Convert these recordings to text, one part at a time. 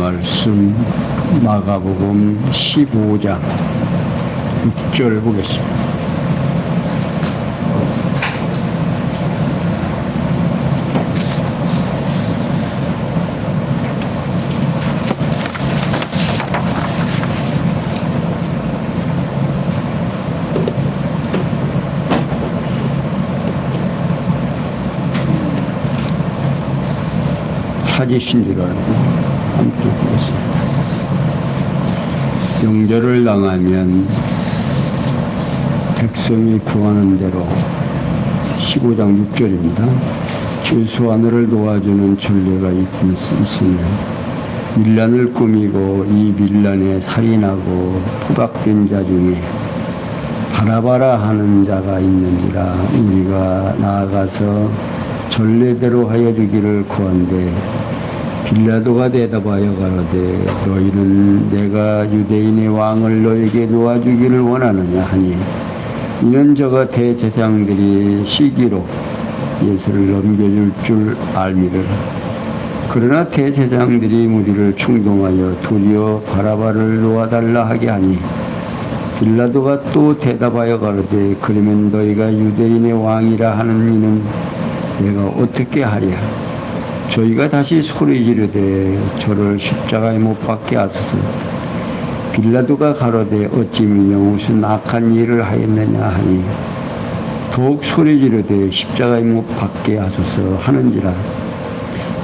말씀 마가복음 15장 6절 보겠습니다. 찾으신 줄 알고 한쪽 보겠습니다. 영절을 당하면 백성이 구하는 대로 15장 6절입니다. 죄수하늘을 도와주는 전례가 있으며 밀란을 꾸미고 이 밀란에 살인하고 포박된 자 중에 바라바라 하는 자가 있는지라 우리가 나아가서 전례대로 하여 주기를 구한대 빌라도가 대답하여 가로되 너희는 내가 유대인의 왕을 너에게 놓아주기를 원하느냐 하니 이는 저가 대제사장들이 시기로 예수를 넘겨줄 줄 알미를 그러나 대제사장들이 무리를 충동하여 도리어 바라바를 놓아달라 하게 하니 빌라도가 또 대답하여 가로되 그러면 너희가 유대인의 왕이라 하는 이는 내가 어떻게 하랴 저희가 다시 소리 지르되 저를 십자가에 못 박게 하소서. 빌라도가 가로되 어찌 미냐 무슨 악한 일을 하였느냐 하니 더욱 소리 지르되 십자가에 못 박게 하소서 하는지라.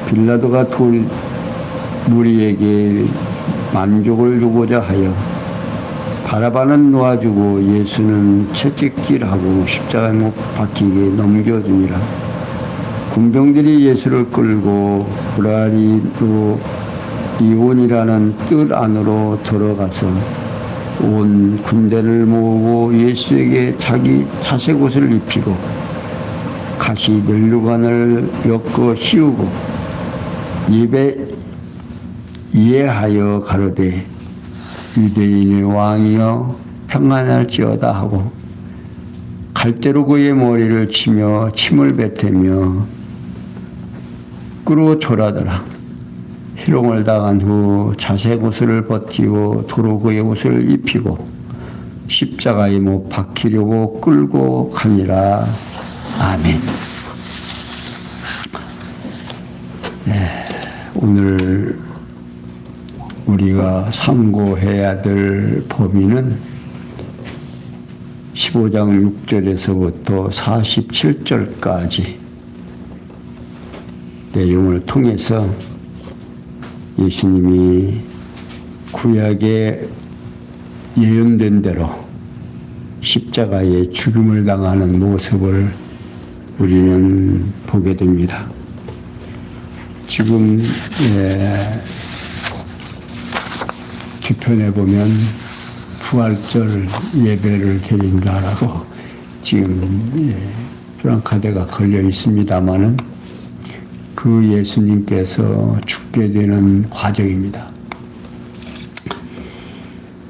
빌라도가 무리에게 만족을 주고자 하여 바라바는 놓아주고 예수는 채찍질하고 십자가에 못 박히게 넘겨주니라. 군병들이 예수를 끌고 브라리로 이온이라는 뜰 안으로 들어가서 온 군대를 모으고 예수에게 자기 자색 옷을 입히고 가시 멸류관을 엮어 씌우고 입에 이해하여 가로되 유대인의 왕이여 평안할지어다 하고 갈대로 그의 머리를 치며 침을 뱉으며 끌어 졸하더라. 희롱을 당한 후 자색 옷을 벗기고 도로 그의 옷을 입히고 십자가에 못 박히려고 끌고 가니라. 아멘. 네, 오늘 우리가 상고해야 될 범위는 15장 6절에서부터 47절까지 내용을 통해서 예수님이 구약에 예언된 대로 십자가에 죽음을 당하는 모습을 우리는 보게 됩니다. 지금 뒤편에 보면 부활절 예배를 드린다라고 지금 프랑카드가 걸려 있습니다마는 그 예수님께서 죽게 되는 과정입니다.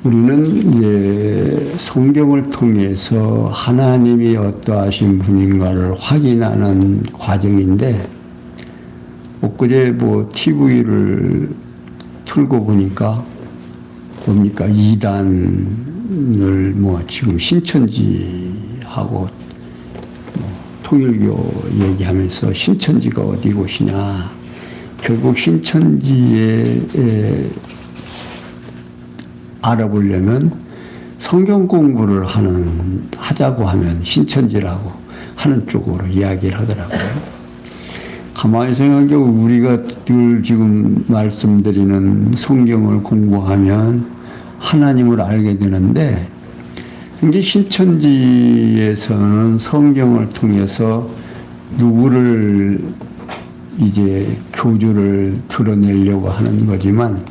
우리는 이제 성경을 통해서 하나님이 어떠하신 분인가를 확인하는 과정인데 엊그제 TV를 틀고 보니까 뭡니까? 이단을 지금 신천지하고 통일교 얘기하면서 신천지가 어디 곳이냐. 결국 신천지에 알아보려면 성경 공부를 하자고 하면 신천지라고 하는 쪽으로 이야기를 하더라고요. 가만히 생각해 우리가 늘 지금 말씀드리는 성경을 공부하면 하나님을 알게 되는데 이제 신천지에서는 성경을 통해서 누구를 이제 교주를 드러내려고 하는 거지만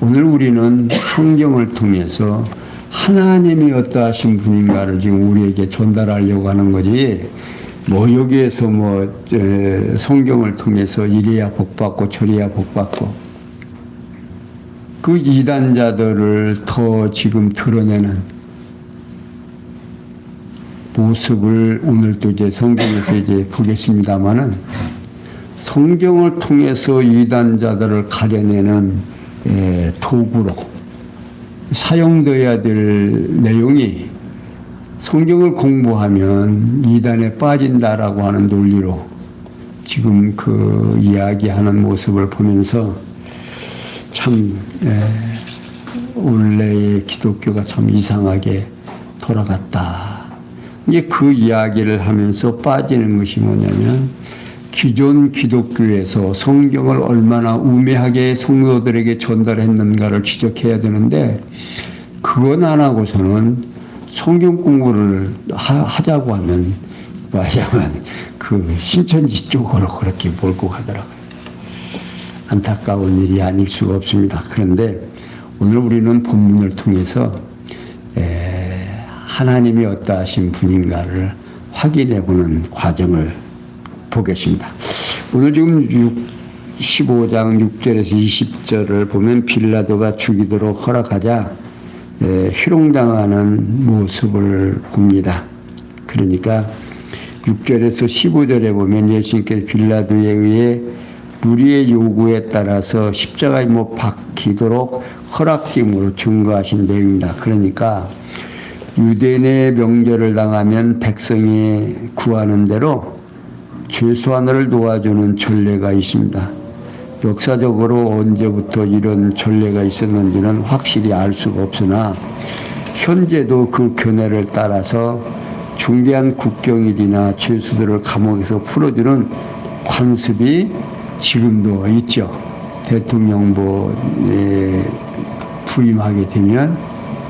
오늘 우리는 성경을 통해서 하나님이 어떠하신 분인가를 지금 우리에게 전달하려고 하는 거지 여기에서 성경을 통해서 이래야 복받고 저래야 복받고 그 이단자들을 더 지금 드러내는 모습을 오늘 또 이제 성경에서 이제 보겠습니다만은 성경을 통해서 이단자들을 가려내는 도구로 사용되어야 될 내용이 성경을 공부하면 이단에 빠진다라고 하는 논리로 지금 그 이야기하는 모습을 보면서 참 원래의 기독교가 참 이상하게 돌아갔다. 이제 그 이야기를 하면서 빠지는 것이 뭐냐면 기존 기독교에서 성경을 얼마나 우매하게 성도들에게 전달했는가를 지적해야 되는데 그건 안 하고서는 성경 공부를 하자고 하면 뭐냐면 그 신천지 쪽으로 그렇게 몰고 가더라고요. 안타까운 일이 아닐 수가 없습니다. 그런데 오늘 우리는 본문을 통해서 하나님이 어떠하신 분인가를 확인해 보는 과정을 보겠습니다. 오늘 지금 15장 6절에서 20절을 보면 빌라도가 죽이도록 허락하자 희롱당하는 모습을 봅니다. 그러니까 6절에서 15절에 보면 예수님께서 빌라도에 의해 무리의 요구에 따라서 십자가에 못 박히도록 허락됨으로 증거하신 내용입니다. 그러니까 유대인의 명절을 당하면 백성이 구하는 대로 죄수하나를 도와주는 전례가 있습니다. 역사적으로 언제부터 이런 전례가 있었는지는 확실히 알 수가 없으나 현재도 그 견해를 따라서 중대한 국경일이나 죄수들을 감옥에서 풀어주는 관습이 지금도 있죠. 대통령보에 부임하게 되면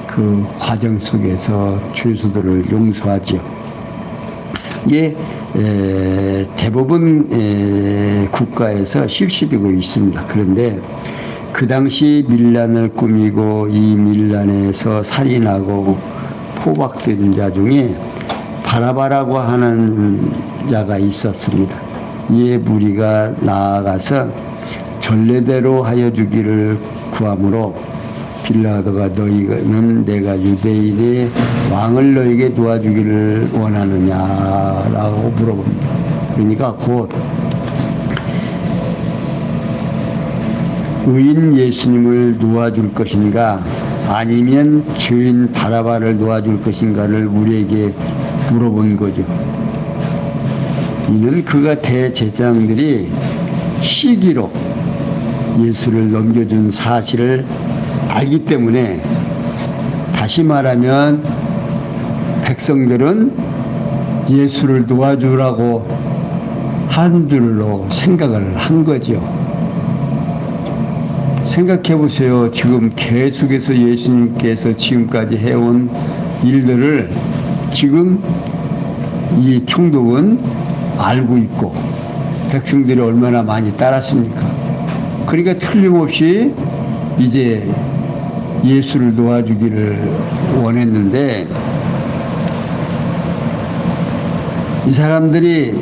그 과정 속에서 죄수들을 용서하죠. 이게 대부분 국가에서 실시되고 있습니다. 그런데 그 당시 밀란을 꾸미고 이 밀란에서 살인하고 포박된 자 중에 바라바라고 하는 자가 있었습니다. 이에 무리가 나아가서 전례대로 하여 주기를 구하므로 빌라도가 너희는 내가 유대인의 왕을 너에게 도와주기를 원하느냐라고 물어봅니다. 그러니까 곧 의인 예수님을 도와줄 것인가 아니면 죄인 바라바를 도와줄 것인가를 우리에게 물어본 거죠. 이는 그가 대제사장들이 시기로 예수를 넘겨준 사실을 알기 때문에 다시 말하면 백성들은 예수를 도와주라고 한 줄로 생각을 한 거죠. 생각해 보세요. 지금 계속해서 예수님께서 지금까지 해온 일들을 지금 이 총독은 알고 있고 백성들이 얼마나 많이 따랐습니까? 그러니까 틀림없이 이제 예수를 도와주기를 원했는데 이 사람들이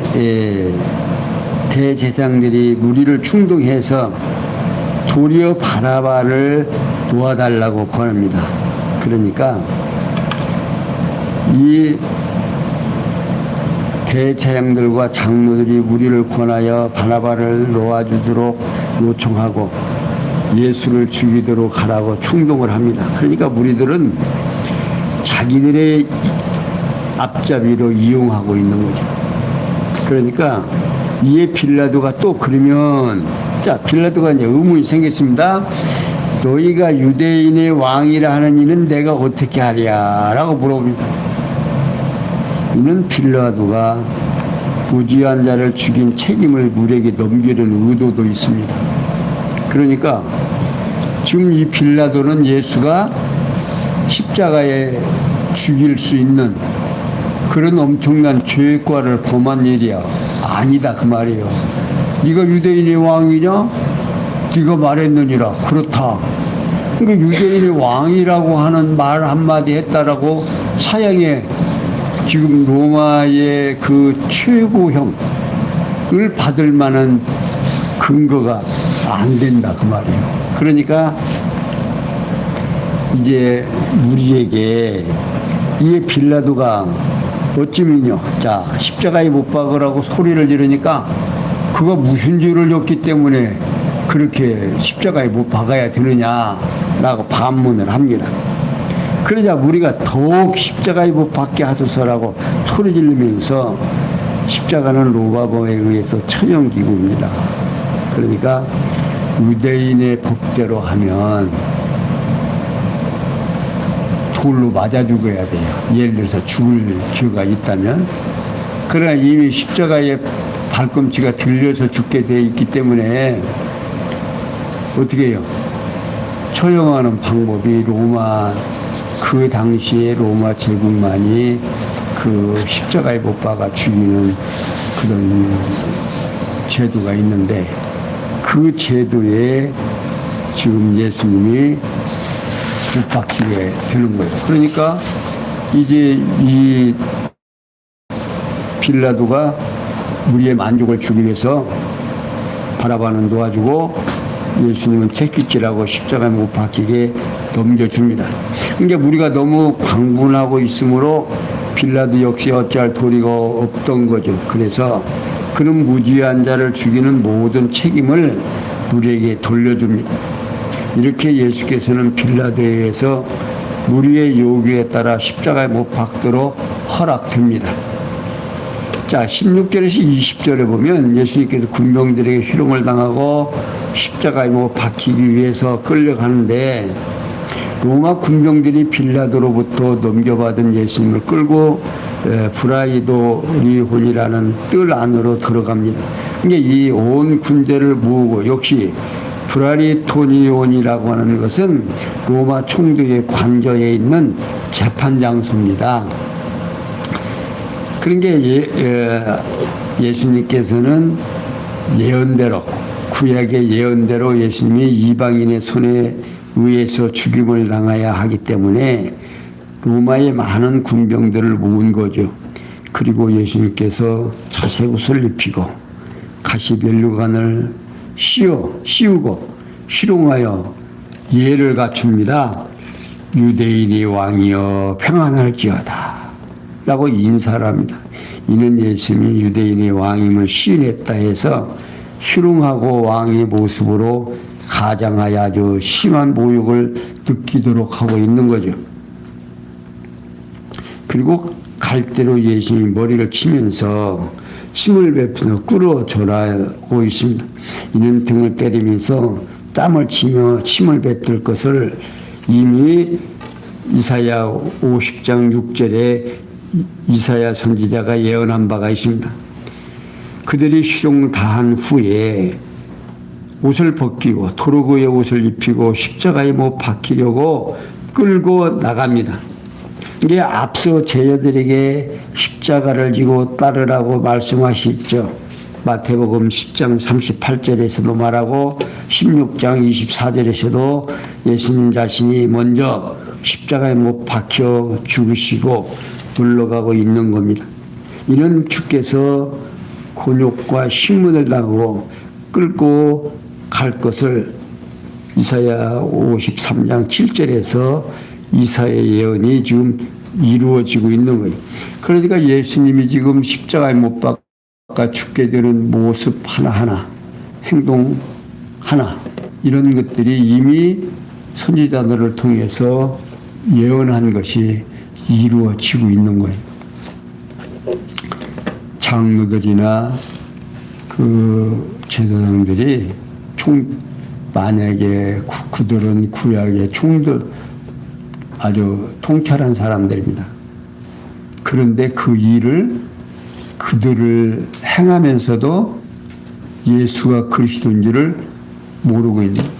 대제사장들이 무리를 충동해서 도리어 바라바를 도와달라고 권합니다. 그러니까 이 대제사장들과 장로들이 무리를 권하여 바라바를 놓아주도록 요청하고 예수를 죽이도록 하라고 충동을 합니다. 그러니까 무리들은 자기들의 앞잡이로 이용하고 있는 거죠. 그러니까 이에 빌라도가 또 그러면 자 빌라도가 이제 의문이 생겼습니다. 너희가 유대인의 왕이라 하는 이는 내가 어떻게 하랴라고 물어봅니다. 이는 빌라도가 무지한 자를 죽인 책임을 무리에게 넘기려는 의도도 있습니다. 그러니까 지금 이 빌라도는 예수가 십자가에 죽일 수 있는 그런 엄청난 죄과를 범한 일이야. 아니다 그 말이에요. 네가 유대인의 왕이냐? 네가 말했느니라. 그렇다. 그러니까 유대인의 왕이라고 하는 말 한마디 했다라고 사형에 지금 로마의 그 최고형을 받을 만한 근거가 안 된다 그 말이에요. 그러니까 이제 우리에게 이 빌라도가 어찌면요, 자 십자가에 못 박으라고 소리를 지르니까 그가 무슨 죄를 졌기 때문에 그렇게 십자가에 못 박아야 되느냐라고 반문을 합니다. 그러자 우리가 더욱 십자가에 못 박게 하소서라고 소리 지르면서 십자가는 로마법에 의해서 천연기구입니다. 그러니까 유대인의 법대로 하면 돌로 맞아 죽어야 돼요. 예를 들어서 죽을 죄가 있다면. 그러나 이미 십자가에 발꿈치가 들려서 죽게 되어 있기 때문에 어떻게 해요? 처형하는 방법이 그 당시에 로마 제국만이 그 십자가에 못 박아 죽이는 그런 제도가 있는데 그 제도에 지금 예수님이 못 박히게 되는 거예요. 그러니까 이제 이 빌라도가 우리의 만족을 주기 위해서 바라바는 놓아주고 예수님은 채찍질하고 십자가에 못 박히게 넘겨줍니다. 그러니까 우리가 너무 광분하고 있으므로 빌라도 역시 어찌할 도리가 없던 거죠. 그래서 그는 무죄한 자를 죽이는 모든 책임을 우리에게 돌려줍니다. 이렇게 예수께서는 빌라도에 의해서 우리의 요구에 따라 십자가에 못 박도록 허락됩니다. 자, 16절에서 20절에 보면 예수님께서 군병들에게 희롱을 당하고 십자가에 못 박히기 위해서 끌려가는데 로마 군병들이 빌라도로부터 넘겨받은 예수님을 끌고 브라이도리혼이라는 뜰 안으로 들어갑니다. 그러니까 이 온 군대를 모으고 역시 브라리토니온이라고 하는 것은 로마 총독의 관저에 있는 재판 장소입니다. 그런 게 예수님께서는 예언대로 구약의 예언대로 예수님이 이방인의 손에 의해서 죽임을 당해야 하기 때문에 로마의 많은 군병들을 모은 거죠. 그리고 예수님께서 자색옷을 입히고 가시면류관을 씌우고 희롱하여 예를 갖춥니다. 유대인이 왕이여 평안할지어다 라고 인사를 합니다. 이는 예수님이 유대인의 왕임을 시인했다 해서 희롱하고 왕의 모습으로 가장하여 아주 심한 모욕을 느끼도록 하고 있는 거죠. 그리고 갈대로 예수님이 머리를 치면서 침을 뱉으며 끌어줘라고 있습니다. 이는 등을 때리면서 땀을 치며 침을 뱉을 것을 이미 이사야 50장 6절에 이사야 선지자가 예언한 바가 있습니다. 그들이 희롱을 다한 후에 옷을 벗기고 도로구의 옷을 입히고 십자가에 못 박히려고 끌고 나갑니다. 이게 앞서 제자들에게 십자가를 지고 따르라고 말씀하시죠. 마태복음 10장 38절에서도 말하고 16장 24절에서도 예수님 자신이 먼저 십자가에 못 박혀 죽으시고 물러가고 있는 겁니다. 이는 주께서 곤욕과 신문을 당하고 끌고 갈 것을 이사야 53장 7절에서 이사야의 예언이 지금 이루어지고 있는 거예요. 그러니까 예수님이 지금 십자가에 못 박아 죽게 되는 모습 하나하나, 행동 하나, 이런 것들이 이미 선지자들을 통해서 예언한 것이 이루어지고 있는 거예요. 장로들이나 그 제사장들이 만약에 그들은 구약의 아주 통찰한 사람들입니다. 그런데 그 일을 그들을 행하면서도 예수가 그리스도인지를 모르고 있는 거죠.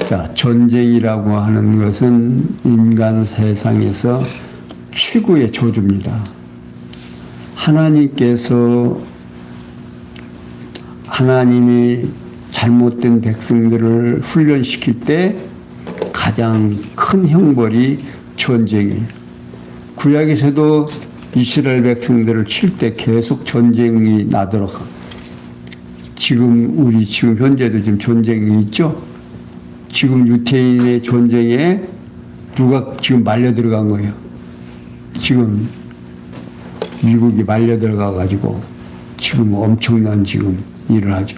자, 전쟁이라고 하는 것은 인간 세상에서 최고의 저주입니다. 하나님이 잘못된 백성들을 훈련시킬 때 가장 큰 형벌이 전쟁이에요. 구약에서도 이스라엘 백성들을 칠 때 계속 전쟁이 나도록 지금 현재도 지금 전쟁이 있죠. 지금 유태인의 전쟁에 누가 지금 말려 들어간 거예요. 지금 미국이 말려 들어가 가지고 지금 엄청난 지금 일을 하죠.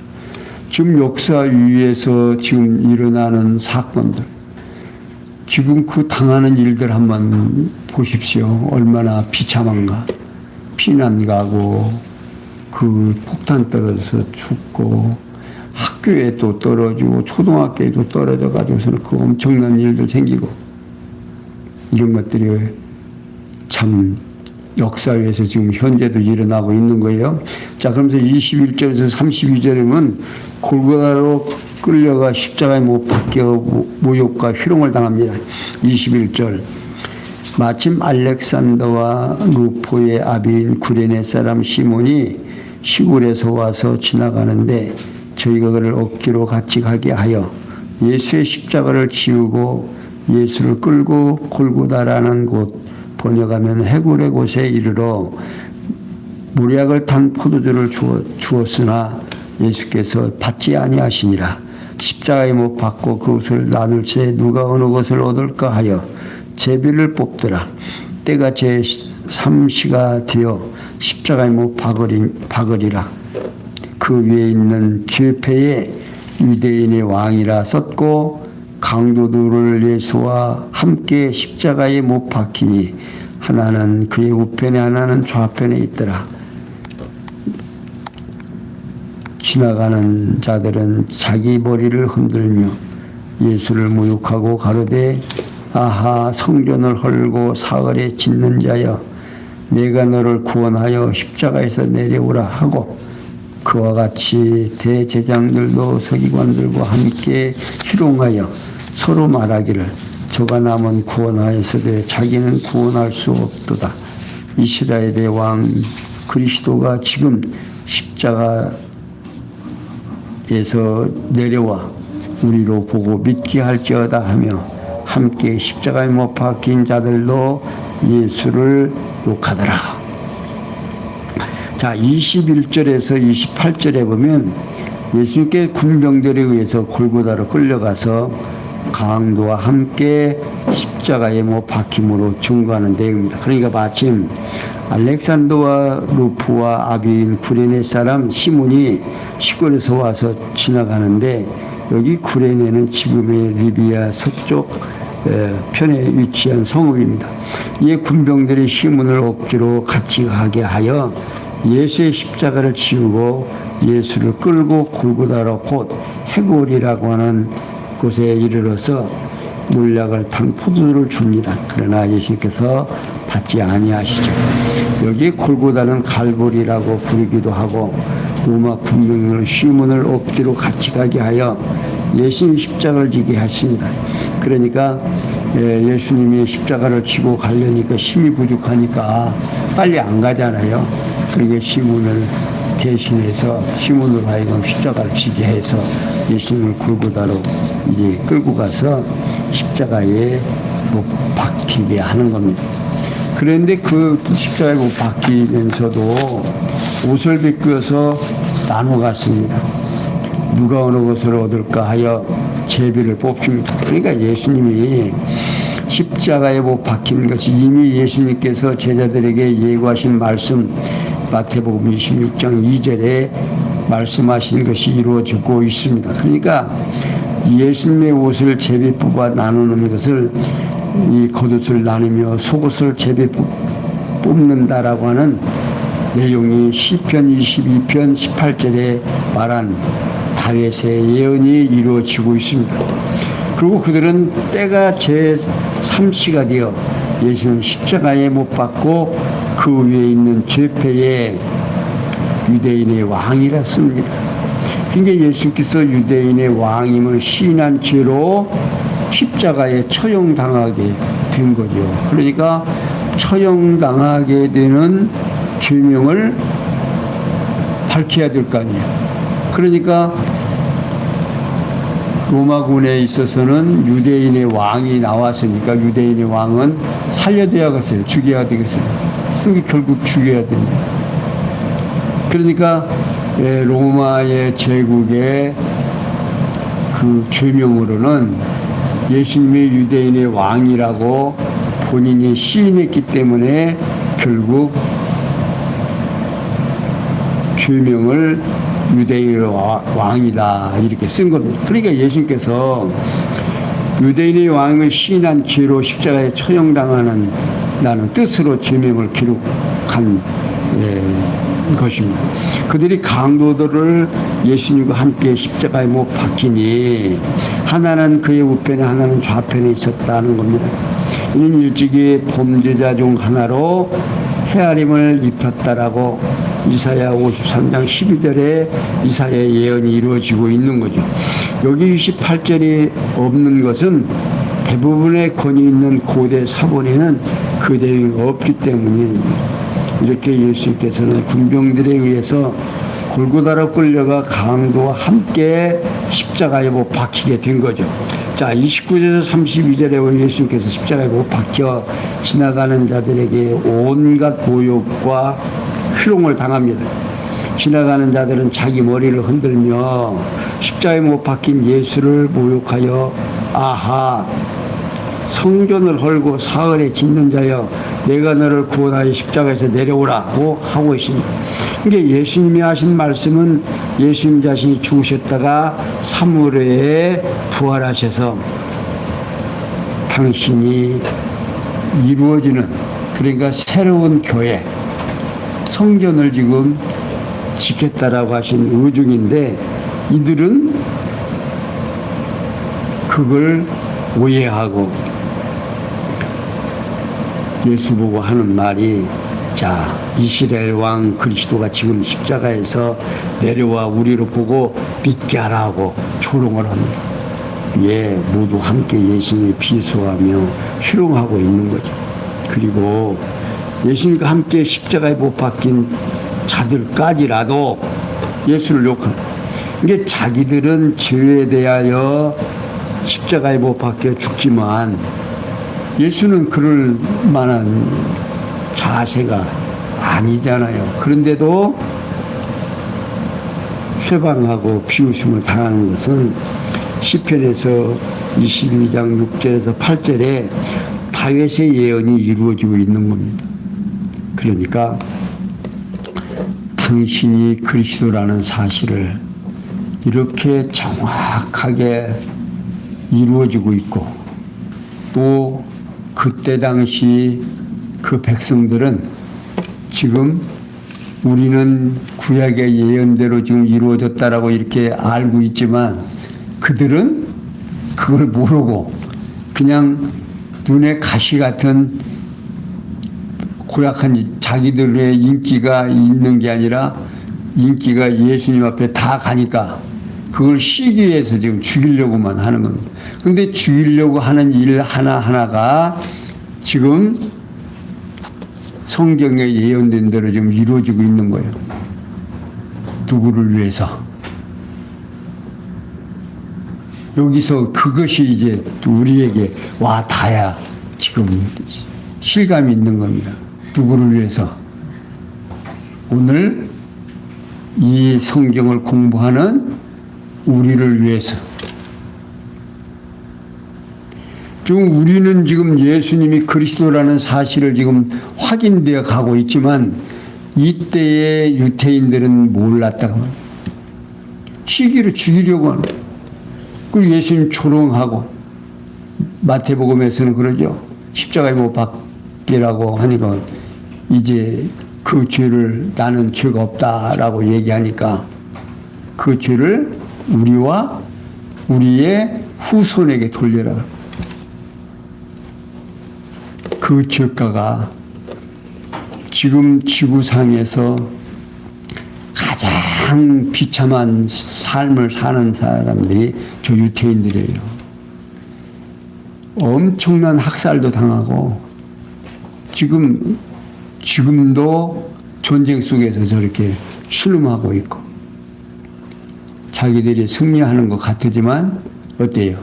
지금 역사 위에서 지금 일어나는 사건들, 지금 그 당하는 일들 한번 보십시오. 얼마나 비참한가. 피난 가고, 그 폭탄 떨어져서 죽고, 학교에 또 떨어지고, 초등학교에도 떨어져가지고서는 그 엄청난 일들 생기고, 이런 것들이 참 역사에서 지금 현재도 일어나고 있는 거예요. 자, 그러면서 21절에서 32절이면 골고다로 끌려가 십자가에 못 박혀 모욕과 희롱을 당합니다. 21절. 마침 알렉산더와 루포의 아비인 구레네 사람 시몬이 시골에서 와서 지나가는데 저희가 그를 억지로 같이 가게 하여 예수의 십자가를 지우고 예수를 끌고 골고다라는 곳, 번역하면 해골의 곳에 이르러 모략을 탄 포도주를 주었으나 예수께서 받지 아니하시니라. 십자가에 못 박고 그것을 나눌 새 누가 어느 것을 얻을까 하여 제비를 뽑더라. 때가 제3시가 되어 십자가에 못 박으리라. 그 위에 있는 죄패에 유대인의 왕이라 썼고 강도들을 예수와 함께 십자가에 못 박히니 하나는 그의 우편에 하나는 좌편에 있더라. 지나가는 자들은 자기 머리를 흔들며 예수를 모욕하고 가로되 아하 성전을 헐고 사흘에 짓는 자여 내가 너를 구원하여 십자가에서 내려오라 하고 그와 같이 대제장들도 서기관들과 함께 희롱하여 서로 말하기를 저가 남은 구원하였으되 자기는 구원할 수 없도다. 이스라엘의 왕 그리스도가 지금 십자가에서 내려와 우리로 보고 믿게 할지어다 하며 함께 십자가에 못 박힌 자들도 예수를 욕하더라. 자, 21절에서 28절에 보면 예수님께 군병들에 의해서 골고다로 끌려가서 강도와 함께 십자가에 못 박힘으로 증거하는 내용입니다. 그러니까 마침 알렉산더와 루프와 아비인 구레네 사람 시몬이 시골에서 와서 지나가는데 여기 구레네는 지금의 리비아 서쪽 편에 위치한 성읍입니다. 이 군병들이 시몬을 억지로 같이 가게 하여 예수의 십자가를 지우고 예수를 끌고 골고다로 곧 해골이라고 하는 곳에 이르러서 물약을 탄 포도주를 줍니다. 그러나 예수님께서 받지 아니하시죠. 여기 골고다는 갈보리라고 부르기도 하고 로마 군병을 시몬을 억지로 같이 가게 하여 예수님 십자가를 지게 하십니다. 그러니까 예수님이 십자가를 지고 가려니까 힘이 부족하니까 빨리 안 가잖아요. 그러니까 시몬을 대신해서 시몬으로 하여금 십자가를 지게 해서 예수님을 골고다로 이제 끌고 가서 십자가에 못 박히게 하는 겁니다. 그런데 그 십자가에 못 박히면서도 옷을 벗겨서 나눠 갔습니다. 누가 어느 것을 얻을까 하여 제비를 뽑습니다. 그러니까 예수님이 십자가에 못 박힌 것이 이미 예수님께서 제자들에게 예고하신 말씀 마태복음 26장 2절에 말씀하신 것이 이루어지고 있습니다. 그러니까 예수님의 옷을 제비 뽑아 나누는 것을 이 겉옷을 나누며 속옷을 제비 뽑는다라고 하는 내용이 시편 22편 18절에 말한 다윗의 예언이 이루어지고 있습니다. 그리고 그들은 때가 제3시가 되어 예수는 십자가에 못 박고 그 위에 있는 죄패에 유대인의 왕이라 씁니다. 그러니까 예수께서 유대인의 왕임을 시인한 죄로 십자가에 처형당하게 된 거죠. 그러니까 처형당하게 되는 죄명을 밝혀야 될 거 아니에요. 그러니까 로마군에 있어서는 유대인의 왕이 나왔으니까 유대인의 왕은 살려야겠어요. 죽여야 되겠어요. 그게 결국 죽여야 됩니다. 그러니까 로마의 제국의 그 죄명으로는 예수님이 유대인의 왕이라고 본인이 시인했기 때문에 결국 죄명을 유대인의 왕이다 이렇게 쓴 겁니다. 그러니까 예수님께서 유대인의 왕을 시인한 죄로 십자가에 처형당하는 나는 뜻으로 죄명을 기록한 것입니다. 그들이 강도들을 예수님과 함께 십자가에 못 박히니 하나는 그의 우편에 하나는 좌편에 있었다는 겁니다. 이는 일찍이 범죄자 중 하나로 헤아림을 입혔다라고 이사야 53장 12절에 이사야의 예언이 이루어지고 있는 거죠. 여기 28절이 없는 것은 대부분의 권위 있는 고대 사본에는 그 내용이 없기 때문입니다. 이렇게 예수님께서는 군병들에 의해서 골고다로 끌려가 강도와 함께 십자가에 못 박히게 된 거죠. 자, 29절에서 32절에 예수님께서 십자가에 못 박혀 지나가는 자들에게 온갖 모욕과 희롱을 당합니다. 지나가는 자들은 자기 머리를 흔들며 십자가에 못 박힌 예수를 모욕하여 아하 성전을 헐고 사흘에 짓는 자여 내가 너를 구원하여 십자가에서 내려오라고 하고 있습니다. 그러니까 예수님이 하신 말씀은 예수님 자신이 죽으셨다가 사흘에 부활하셔서 당신이 이루어지는 그러니까 새로운 교회 성전을 지금 짓겠다라고 하신 의중인데 이들은 그걸 오해하고 예수 보고 하는 말이 자 이스라엘 왕 그리스도가 지금 십자가에서 내려와 우리를 보고 믿게 하라고 조롱을 합니다. 예, 모두 함께 예수님을 비소하며 희롱하고 있는 거죠. 그리고 예수님과 함께 십자가에 못 박힌 자들까지라도 예수를 욕하는 이게 자기들은 죄에 대하여 십자가에 못 박혀 죽지만 예수는 그럴 만한 자세가 아니잖아요. 그런데도 쇠방하고 비웃음을 당하는 것은 시편에서 22장 6절에서 8절에 다윗의 예언이 이루어지고 있는 겁니다. 그러니까 당신이 그리스도라는 사실을 이렇게 정확하게 이루어지고 있고 또 그때 당시 그 백성들은 지금 우리는 구약의 예언대로 지금 이루어졌다라고 이렇게 알고 있지만 그들은 그걸 모르고 그냥 눈에 가시 같은 고약한 자기들의 인기가 있는 게 아니라 인기가 예수님 앞에 다 가니까 그걸 쉬기 위해서 지금 죽이려고만 하는 겁니다. 그런데 죽이려고 하는 일 하나하나가 지금 성경에 예언된 대로 지금 이루어지고 있는 거예요. 누구를 위해서? 여기서 그것이 이제 우리에게 와 다야 지금 실감이 있는 겁니다. 누구를 위해서? 오늘 이 성경을 공부하는 우리를 위해서. 지금 우리는 지금 예수님이 그리스도라는 사실을 지금 확인되어 가고 있지만 이때의 유태인들은 몰랐다고 합니다. 시기로 죽이려고 하는 거예요. 그리고 예수님 조롱하고 마태복음에서는 그러죠. 십자가에 못 박기라고 하니까 이제 그 죄를 나는 죄가 없다라고 얘기하니까 그 죄를 우리와 우리의 후손에게 돌려라. 그 죄가가 지금 지구상에서 가장 비참한 삶을 사는 사람들이 저 유태인들이에요. 엄청난 학살도 당하고 지금도 전쟁 속에서 저렇게 신음하고 있고 자기들이 승리하는 것 같으지만 어때요?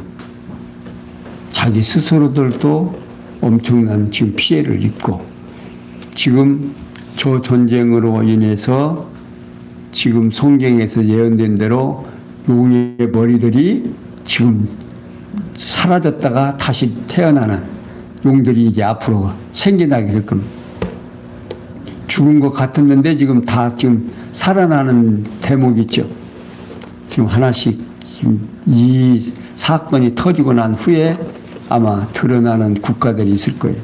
자기 스스로들도 엄청난 지금 피해를 입고 지금 저 전쟁으로 인해서 지금 성경에서 예언된 대로 용의 머리들이 지금 사라졌다가 다시 태어나는 용들이 이제 앞으로 생겨나게 될 겁니다. 죽은 것 같았는데 지금 다 지금 살아나는 대목이 있죠. 지금 하나씩 지금 이 사건이 터지고 난 후에 아마 드러나는 국가들이 있을 거예요.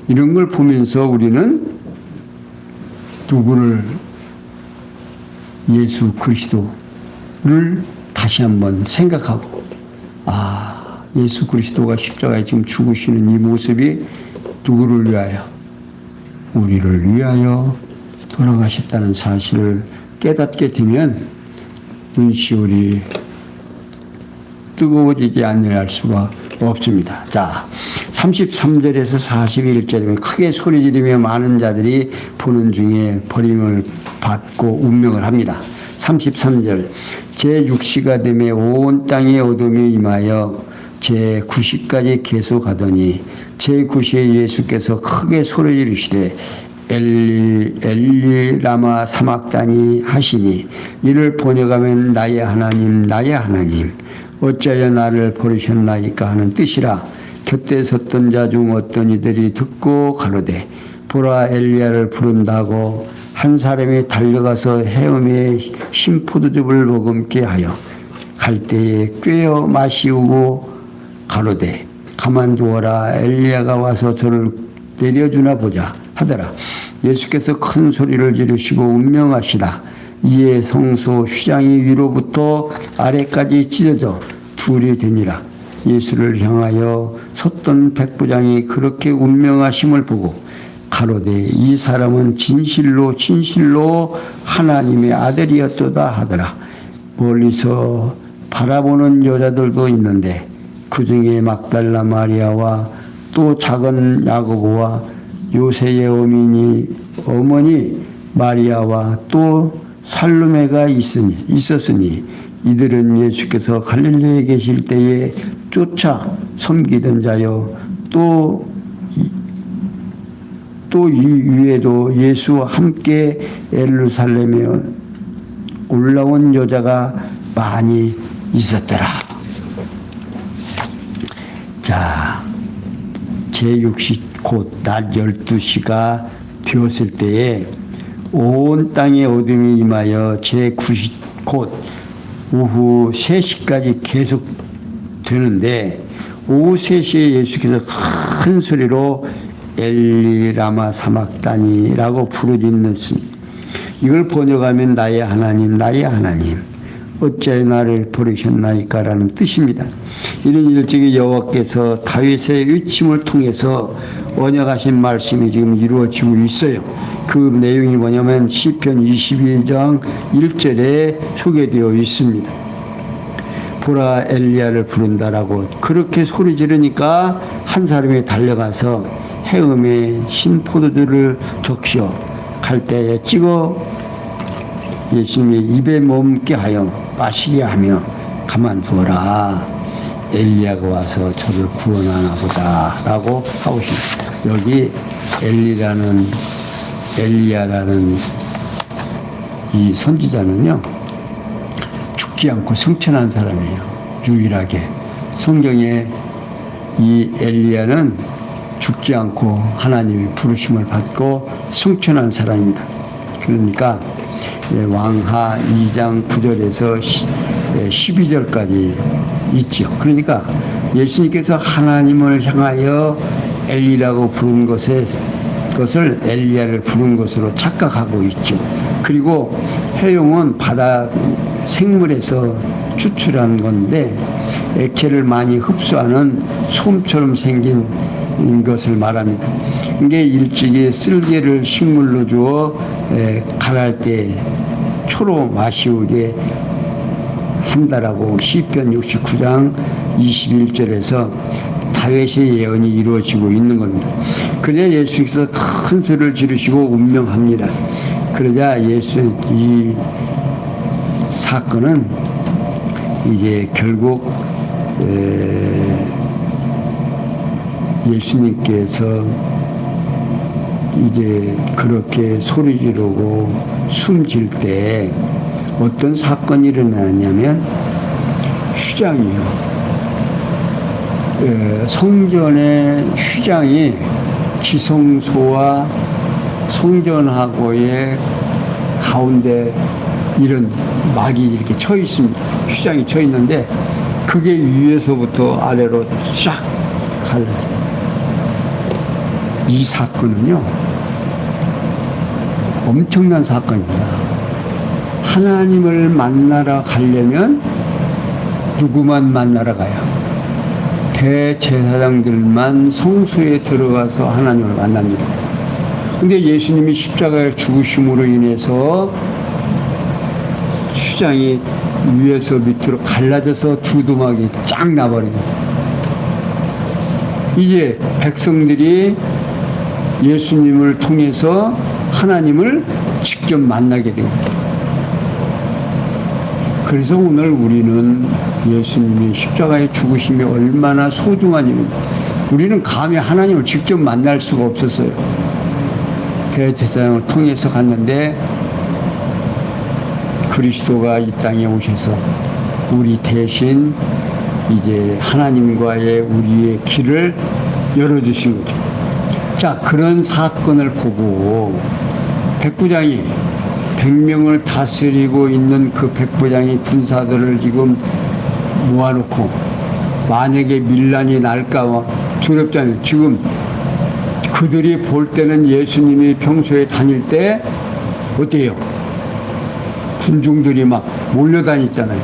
이런 걸 보면서 우리는 누구를, 예수 그리스도를 다시 한번 생각하고, 예수 그리스도가 십자가에 지금 죽으시는 이 모습이 누구를 위하여? 우리를 위하여 돌아가셨다는 사실을 깨닫게 되면 눈시울이 뜨거워지지 않을 수가 없습니다. 자, 33절에서 41절에 크게 소리 지르며 많은 자들이 보는 중에 버림을 받고 운명을 합니다. 33절, 제6시가 되매 온 땅에 어둠이 임하여 제9시까지 계속하더니 제9시에 예수께서 크게 소리 지르시되 엘리 엘리 라마 사막다니 하시니, 이를 번역하면 나의 하나님 나의 하나님 어찌하여 나를 버리셨나이까 하는 뜻이라. 곁에 섰던 자 중 어떤 이들이 듣고 가로되 보라 엘리야를 부른다고 한 사람이 달려가서 헤엄에 신 포도즙을 머금게 하여 갈대에 꿰어 마시우고 가로되 가만두어라 엘리야가 와서 저를 내려주나 보자 하더라. 예수께서 큰 소리를 지르시고 운명하시다. 이에 성소 휘장이 위로부터 아래까지 찢어져 둘이 되니라. 예수를 향하여 섰던 백부장이 그렇게 운명하심을 보고 가로되 이 사람은 진실로 하나님의 아들이었도다 하더라. 멀리서 바라보는 여자들도 있는데 그 중에 막달라 마리아와 또 작은 야고보와 요새의 어머니 마리아와 또 살로메가 있었으니 이들은 예수께서 갈릴리에 계실 때에 쫓아 섬기던 자요 또 이 위에도 예수와 함께 예루살렘에 올라온 여자가 많이 있었더라. 자, 제6시 곧 낮 12시가 되었을 때에 온 땅에 어둠이 임하여 제9시 곧 오후 3시까지 계속 되는데, 오후 3시에 예수께서 큰 소리로 엘리 라마 사막다니라고 부르짖는습니다. 이걸 번역하면 나의 하나님 나의 하나님 어찌하여 나를 버리셨나이까 라는 뜻입니다. 이런 일적인 여호와께서 다윗의 외침을 통해서 언약하신 말씀이 지금 이루어지고 있어요. 그 내용이 뭐냐면 시편 22장 1절에 소개되어 있습니다. 보라 엘리야를 부른다라고 그렇게 소리 지르니까 한 사람이 달려가서 헤엄에 신 포도주를 적셔 갈대에 찍어 예수님의 입에 머금게 하여 마시게 하며 가만두어라 엘리야가 와서 저를 구원하나 보다 라고 하고 있습니다. 여기 엘리야라는 이 선지자는요 죽지 않고 승천한 사람이에요. 유일하게 성경에 이 엘리야는 죽지 않고 하나님의 부르심을 받고 승천한 사람입니다. 그러니까 왕하 2장 9절에서 12절까지 있죠. 그러니까 예수님께서 하나님을 향하여 엘리라고 부른 것을 엘리야를 부른 것으로 착각하고 있죠. 그리고 해용은 바다 생물에서 추출한 건데 액체를 많이 흡수하는 솜처럼 생긴 것을 말합니다. 이게 일찍이 쓸개를 식물로 주어 갈할 때 초로 마시우게 한다라고 시편 69장 21절에서 다윗의 예언이 이루어지고 있는 겁니다. 그래야 예수께서 큰 소리를 지르시고 운명합니다. 그러자 이 사건은 이제 결국 예수님께서 이제 그렇게 소리 지르고 숨질 때 어떤 사건이 일어나냐면 휘장이요. 성전의 휘장이 지성소와 성전하고의 가운데 이런 막이 이렇게 쳐 있습니다. 휘장이 쳐 있는데 그게 위에서부터 아래로 쫙 갈라져요. 이 사건은요, 엄청난 사건입니다. 하나님을 만나러 가려면 누구만 만나러 가요? 대제사장들만 성소에 들어가서 하나님을 만납니다. 근데 예수님이 십자가에 죽으심으로 인해서 휘장이 위에서 밑으로 갈라져서 두두막이 쫙 나버립니다. 이제 백성들이 예수님을 통해서 하나님을 직접 만나게 됩니다. 그래서 오늘 우리는 예수님이 십자가의 죽으심이 얼마나 소중한지 우리는 감히 하나님을 직접 만날 수가 없었어요. 대제사장을 통해서 갔는데 그리스도가 이 땅에 오셔서 우리 대신 이제 하나님과의 우리의 길을 열어주신 거죠. 자, 그런 사건을 보고 백부장이 100명을 다스리고 있는 그 백부장이 군사들을 지금 모아놓고 만약에 밀란이 날까 두렵잖아요. 지금 그들이 볼 때는 예수님이 평소에 다닐 때 어때요? 군중들이 막 몰려다녔잖아요.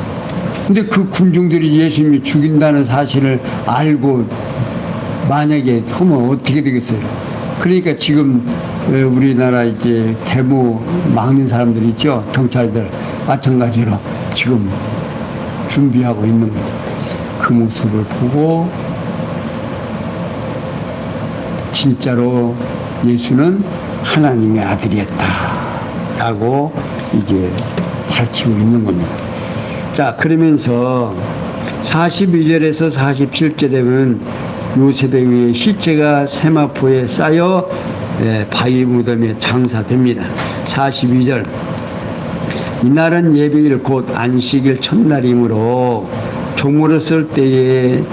근데 그 군중들이 예수님이 죽인다는 사실을 알고 만약에 하면 어떻게 되겠어요? 그러니까 지금 우리나라 이제 데모 막는 사람들 있죠? 경찰들 마찬가지로 지금 준비하고 있는 거죠. 그 모습을 보고 진짜로 예수는 하나님의 아들이었다라고 이제 밝히고 있는 겁니다. 자, 그러면서 42절에서 47절에 보면 요셉의 위에 시체가 세마포에 쌓여 바위 무덤에 장사됩니다. 42절 이날은 예배일 곧 안식일 첫날이므로 조물었을 때에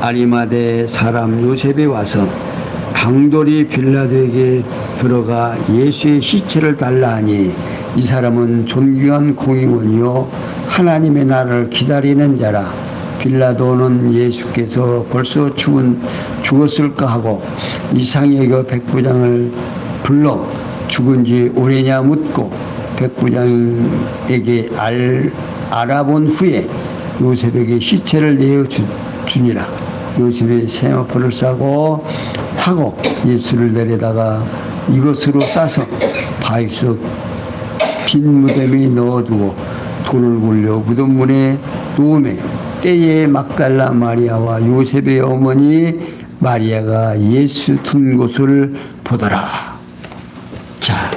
아리마대 사람 요셉이 와서 강돌이 빌라도에게 들어가 예수의 시체를 달라 하니 이 사람은 존귀한 공의원이요 하나님의 나라를 기다리는 자라. 빌라도는 예수께서 벌써 죽었을까 하고 이상히 여겨 백부장을 불러 죽은 지 오래냐 묻고 백부장에게 알아본 후에 요셉에게 시체를 내어주니라. 요셉이 세마포를 싸고 타고 예수를 내려다가 이것으로 싸서 바위 속 빈 무덤에 넣어두고 돌을 굴려 무덤 문에 놓으매 때에 막달라 마리아와 요셉의 어머니 마리아가 예수 둔 곳을 보더라. 자,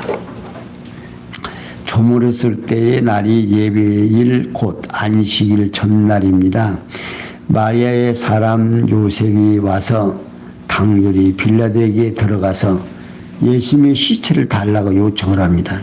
조물었을 때의 날이 예배일 곧 안식일 전날입니다. 마리아의 사람 요셉이 와서 강돌이 빌라도에게 들어가서 예수님의 시체를 달라고 요청을 합니다.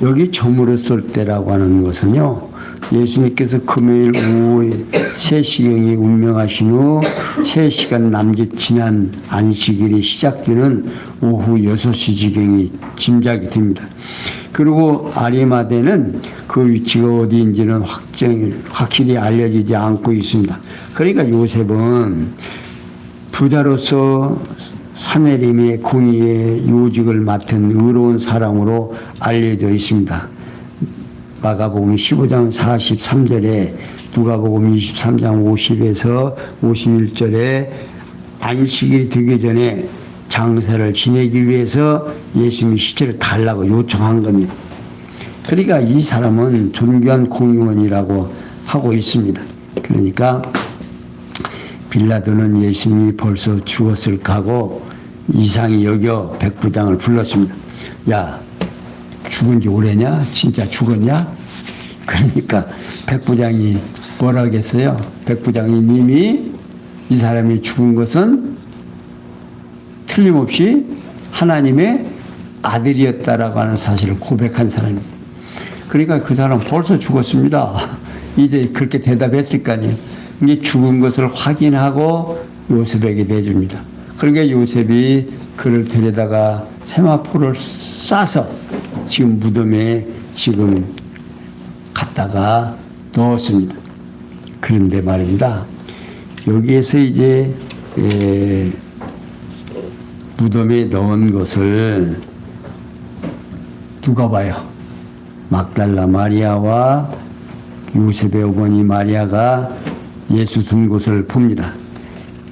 여기 저물었을 때라고 하는 것은요, 예수님께서 금요일 오후 3시경에 운명하신 후 3시간 남짓 지난 안식일이 시작되는 오후 6시경이 짐작이 됩니다. 그리고 아리마대는 그 위치가 어디인지는 확실히 알려지지 않고 있습니다. 그러니까 요셉은 부자로서 사내림의 공의의 요직을 맡은 의로운 사람으로 알려져 있습니다. 마가복음 15장 43절에 누가복음 23장 50에서 51절에 안식일이 되기 전에 장사를 지내기 위해서 예수님의 시체를 달라고 요청한 겁니다. 그러니까 이 사람은 존귀한 공의원이라고 하고 있습니다. 그러니까 빌라도는 예수님이 벌써 죽었을까 하고 이상히 여겨 백부장을 불렀습니다. 야, 죽은 지 오래냐? 진짜 죽었냐? 그러니까 백부장이 뭐라 하겠어요? 백부장이 님이 이 사람이 죽은 것은 틀림없이 하나님의 아들이었다라고 하는 사실을 고백한 사람입니다. 그러니까 그 사람 벌써 죽었습니다. 이제 그렇게 대답했을 거 아니에요. 이게 죽은 것을 확인하고 요셉에게 내줍니다. 그러니까 요셉이 그를 데려다가 세마포를 싸서 지금 무덤에 지금 갖다가 넣었습니다. 그런데 말입니다. 여기에서 이제 무덤에 넣은 것을 누가 봐요? 막달라 마리아와 요셉의 어머니 마리아가 예수 둔 곳을 봅니다.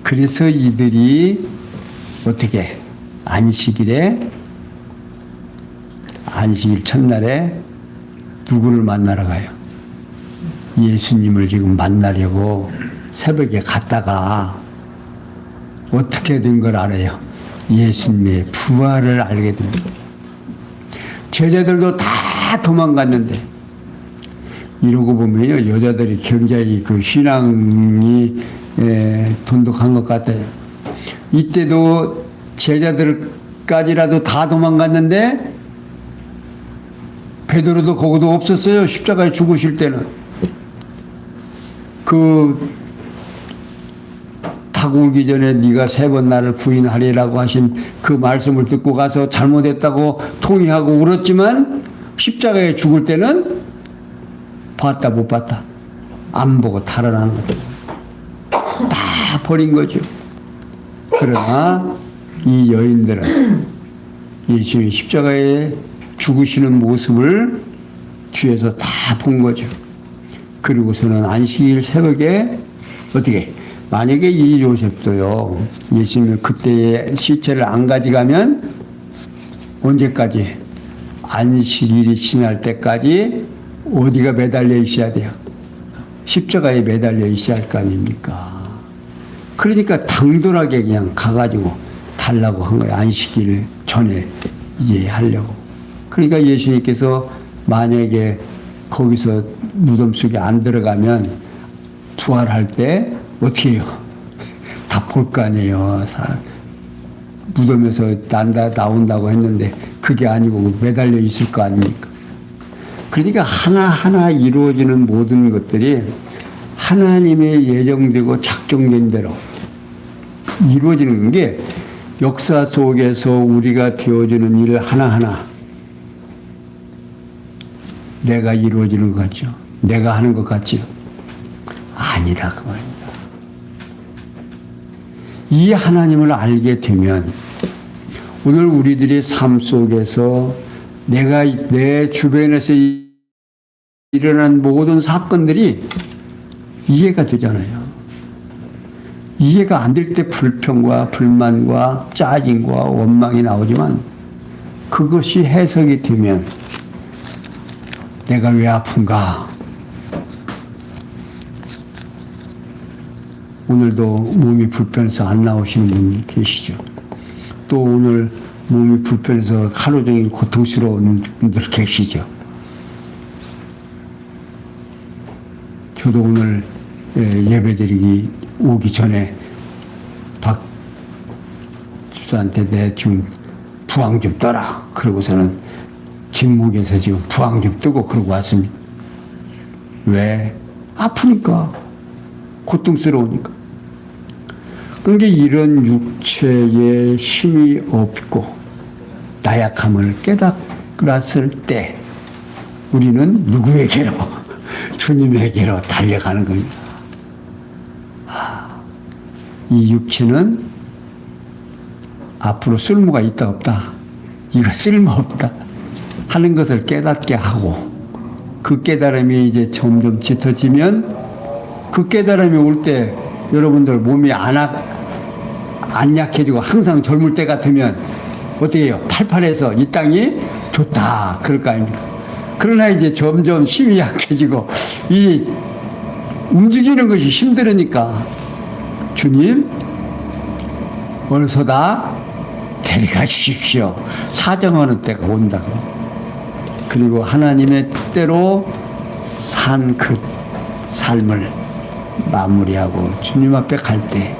그래서 이들이 어떻게 안식일 첫날에 누구를 만나러 가요? 예수님을 지금 만나려고 새벽에 갔다가 어떻게 된 걸 알아요? 예수님의 부활을 알게 됩니다. 제자들도 다 도망갔는데, 이러고 보면요, 여자들이 굉장히 그 신앙이 돈독한 것 같아요. 이때도 제자들까지라도 다 도망갔는데 베드로도 거기도 없었어요. 십자가에 죽으실 때는. 타고 울기 전에 네가 3번 나를 부인하리라고 하신 그 말씀을 듣고 가서 잘못했다고 통회하고 울었지만 십자가에 죽을 때는 봤다 못 봤다 안 보고 달아나는 거죠. 다 버린 거죠. 그러나 이 여인들은 예수님이 십자가에 죽으시는 모습을 뒤에서 다 본 거죠. 그리고서는 안식일 새벽에 어떻게 만약에 이 요셉도요 예수님을 그때의 시체를 안 가져가면 언제까지 안식일이 지날 때까지 어디가 매달려 있어야 돼요? 십자가에 매달려 있어야 할 거 아닙니까? 그러니까 당돌하게 그냥 가가지고 달라고 한 거예요. 안식일 전에 이제 하려고. 그러니까 예수님께서 만약에 거기서 무덤 속에 안 들어가면 부활할 때 어떻게 해요? 다 볼 거 아니에요. 무덤에서 나온다고 했는데 그게 아니고 매달려 있을 거 아닙니까? 그러니까 하나하나 이루어지는 모든 것들이 하나님의 예정되고 작정된 대로 이루어지는 게 역사 속에서 우리가 되어주는 일 하나하나 내가 이루어지는 것 같죠? 내가 하는 것 같죠? 아니다 그 말입니다. 이 하나님을 알게 되면 오늘 우리들의 삶 속에서 내가 내 주변에서 일어난 모든 사건들이 이해가 되잖아요. 이해가 안 될 때 불평과 불만과 짜증과 원망이 나오지만 그것이 해석이 되면 내가 왜 아픈가? 오늘도 몸이 불편해서 안 나오시는 분이 계시죠. 또 오늘 몸이 불편해서 하루 종일 고통스러운 분들 계시죠. 저도 오늘 예배드리기 오기 전에 박 집사한테 내 지금 부항 좀 떠라. 그러고서는 진목에서 지금 부항 좀 뜨고 그러고 왔습니다. 왜? 아프니까. 고통스러우니까. 그러니까 이런 육체에 힘이 없고 나약함을 깨달았을 때 우리는 누구에게로? 주님에게로 달려가는 겁니다. 이 육체는 앞으로 쓸모가 있다 없다? 이거 쓸모없다 하는 것을 깨닫게 하고 그 깨달음이 이제 점점 짙어지면 그 깨달음이 올 때 여러분들 몸이 안 약해지고 항상 젊을 때 같으면 어떻게 해요? 팔팔해서 이 땅이 좋다 그럴 거 아닙니까? 그러나 이제 점점 힘이 약해지고 이 움직이는 것이 힘들으니까 주님 어느서다 데려가 주십시오. 사정하는 때가 온다고. 그리고 하나님의 뜻대로 산 그 삶을 마무리하고 주님 앞에 갈 때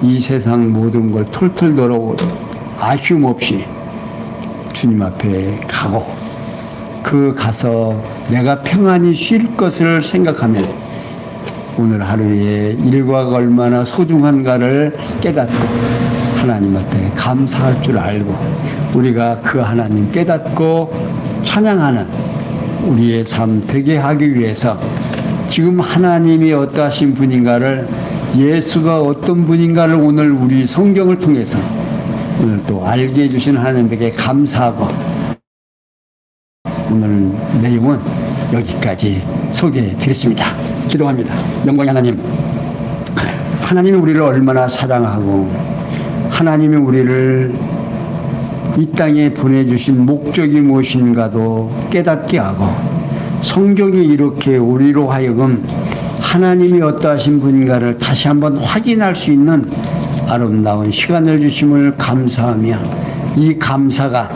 이 세상 모든 걸 털털 널어오고 아쉬움 없이 주님 앞에 가고 그 가서 내가 평안히 쉴 것을 생각하면 오늘 하루의 일과가 얼마나 소중한가를 깨닫고 하나님 앞에 감사할 줄 알고 우리가 그 하나님 깨닫고 찬양하는 우리의 삶 되게 하기 위해서 지금 하나님이 어떠하신 분인가를, 예수가 어떤 분인가를 오늘 우리 성경을 통해서 오늘 또 알게 해주신 하나님에게 감사하고, 오늘 내용은 여기까지 소개해 드렸습니다. 기도합니다. 영광의 하나님, 하나님이 우리를 얼마나 사랑하고 하나님이 우리를 이 땅에 보내주신 목적이 무엇인가도 깨닫게 하고, 성경이 이렇게 우리로 하여금 하나님이 어떠하신 분인가를 다시 한번 확인할 수 있는 아름다운 시간을 주심을 감사하며, 이 감사가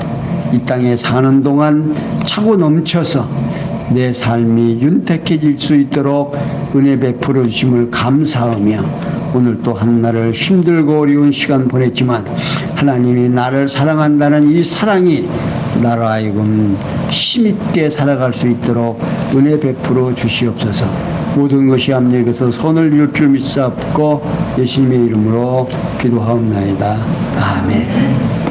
이 땅에 사는 동안 차고 넘쳐서 내 삶이 윤택해질 수 있도록 은혜 베풀어 주심을 감사하며, 오늘 또 한날을 힘들고 어려운 시간 보냈지만 하나님이 나를 사랑한다는 이 사랑이 나로 하여금 힘있게 살아갈 수 있도록 은혜 베풀어 주시옵소서. 모든 것이 합력해서 선을 이룰 줄 믿사옵고 예수님의 이름으로 기도하옵나이다. 아멘.